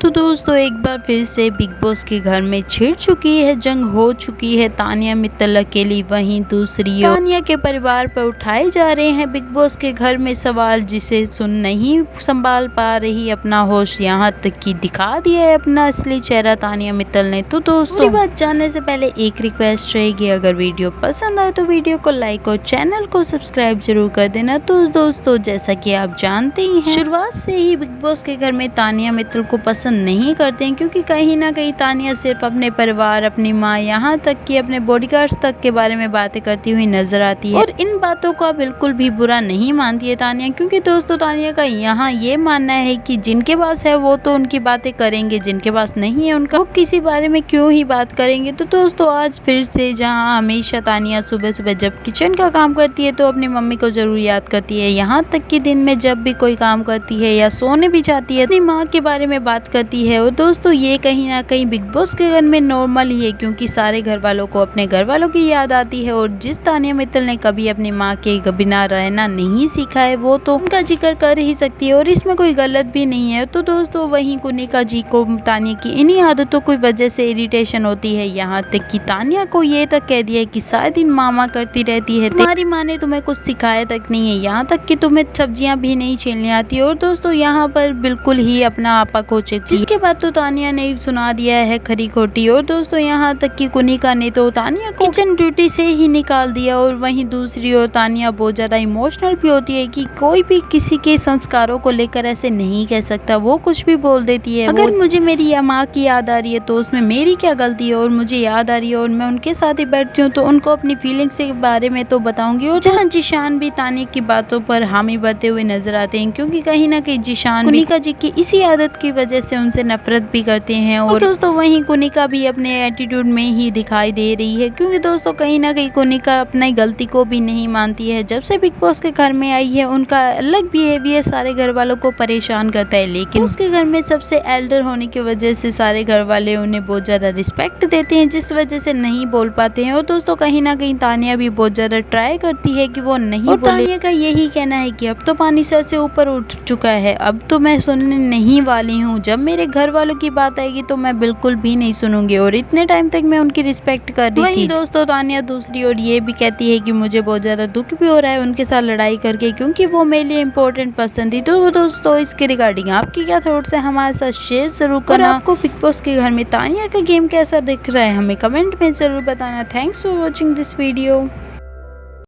तो दोस्तों एक बार फिर से बिग बॉस के घर में छिड़ चुकी है जंग, हो चुकी है तानिया मित्तल अकेली। वहीं दूसरी ओर तानिया के परिवार पर उठाए जा रहे हैं बिग बॉस के घर में सवाल, जिसे सुन नहीं संभाल पा रही अपना होश, यहाँ तक कि दिखा दिया है अपना असली चेहरा तानिया मित्तल ने। तो दोस्तों बात जानने से पहले एक रिक्वेस्ट रहेगी, अगर वीडियो पसंद आए तो वीडियो को लाइक और चैनल को सब्सक्राइब जरूर कर देना। तो दोस्तों जैसा कि आप जानते ही हैं, शुरुआत से ही बिग बॉस के घर में तानिया मित्तल को पसंद नहीं करते हैं, क्योंकि कहीं ना कहीं तानिया सिर्फ अपने परिवार, अपनी माँ, यहाँ तक कि अपने बॉडीगार्ड्स तक के बारे में बातें करती हुई नजर आती है। और इन बातों का बिल्कुल भी बुरा नहीं मानती है तानिया, क्योंकि दोस्तों तानिया का यहाँ ये मानना है कि जिनके पास है वो तो उनकी बातें करेंगे, जिनके पास नहीं है उनका वो किसी बारे में क्यों ही बात करेंगे। तो दोस्तों आज फिर से, जहाँ हमेशा तानिया सुबह सुबह जब किचन का काम करती है तो अपनी मम्मी को जरूर याद करती है, यहाँ तक कि दिन में जब भी कोई काम करती है या सोने भी जाती है अपनी माँ के बारे में बात करती है। और दोस्तों ये कहीं ना कहीं बिग बॉस के घर में नॉर्मल ही है, क्योंकि सारे घर वालों को अपने घर वालों की याद आती है। और जिस तानिया मित्तल ने कभी अपनी माँ के बिना रहना नहीं सीखा है वो तो उनका जिक्र कर ही सकती है, और इसमें कोई गलत भी नहीं है। तो दोस्तों वहीं कुनिका जी को तानिया की इन्हीं आदतों की वजह से इरिटेशन होती है, यहाँ तक कि तानिया को ये तक कह दिया कि सारे दिन मामा करती रहती है, तुम्हारी माँ ने तुम्हें कुछ सिखाया तक नहीं है, यहाँ तक कि तुम्हें सब्जियां भी नहीं छीलनी आती। और दोस्तों यहाँ पर बिल्कुल ही अपना आपा खो चुकी, जिसके बाद तो तानिया ने सुना दिया है खरी खोटी। और दोस्तों यहाँ तक कि कुनिका ने तो तानिया को किचन ड्यूटी से ही निकाल दिया। और वहीं दूसरी ओर तानिया बहुत ज्यादा इमोशनल भी होती है कि कोई भी किसी के संस्कारों को लेकर ऐसे नहीं कह सकता, वो कुछ भी बोल देती है। अगर मुझे मेरी माँ की याद आ रही है तो उसमें मेरी क्या गलती है, और मुझे याद आ रही है और मैं उनके साथ ही बैठती हूँ तो उनको अपनी फीलिंग्स के बारे में तो बताऊंगी। और जहाँ जिशान भी तानिया की बातों पर हामी भरते हुए नजर आते हैं, क्योंकि कहीं ना कहीं जिशान कुनिका जी की इसी आदत की वजह से उनसे नफरत भी करते हैं। और दोस्तों वहीं कुनिका भी अपने एटीट्यूड में ही दिखाई दे रही है, क्योंकि दोस्तों कहीं ना कहीं कुनिका अपनी गलती को भी नहीं मानती है। जब से बिग बॉस के घर में आई है उनका अलग बिहेवियर सारे घर वालों को परेशान करता है, लेकिन उसके घर में सबसे एल्डर होने की वजह से सारे घर वाले उन्हें बहुत ज्यादा रिस्पेक्ट देते हैं, जिस वजह से नहीं बोल पाते हैं। और दोस्तों कहीं ना कहीं तानिया भी बहुत ज्यादा ट्राई करती है कि वो नहीं बोले। तानिया का यही कहना है कि अब तो पानी सर से ऊपर उठ चुका है, अब तो मैं सुनने नहीं वाली हूँ, जब मेरे घर वालों की बात आएगी तो मैं बिल्कुल भी नहीं सुनूंगी। और इतने टाइम तक मैं उनकी रिस्पेक्ट कर रही थी। दोस्तों तानिया दूसरी ओर ये भी कहती है कि मुझे बहुत ज्यादा दुख भी हो रहा है उनके साथ लड़ाई करके, क्योंकि वो मेरे लिए इम्पोर्टेंट पर्सन थी। तो दोस्तों इसके रिगार्डिंग आपकी क्या थॉट्स है हमारे साथ शेयर जरूर करना। आपको बिग बॉस के घर में तानिया का गेम कैसा दिख रहा है हमें कमेंट में जरूर बताना। Thanks for watching this video.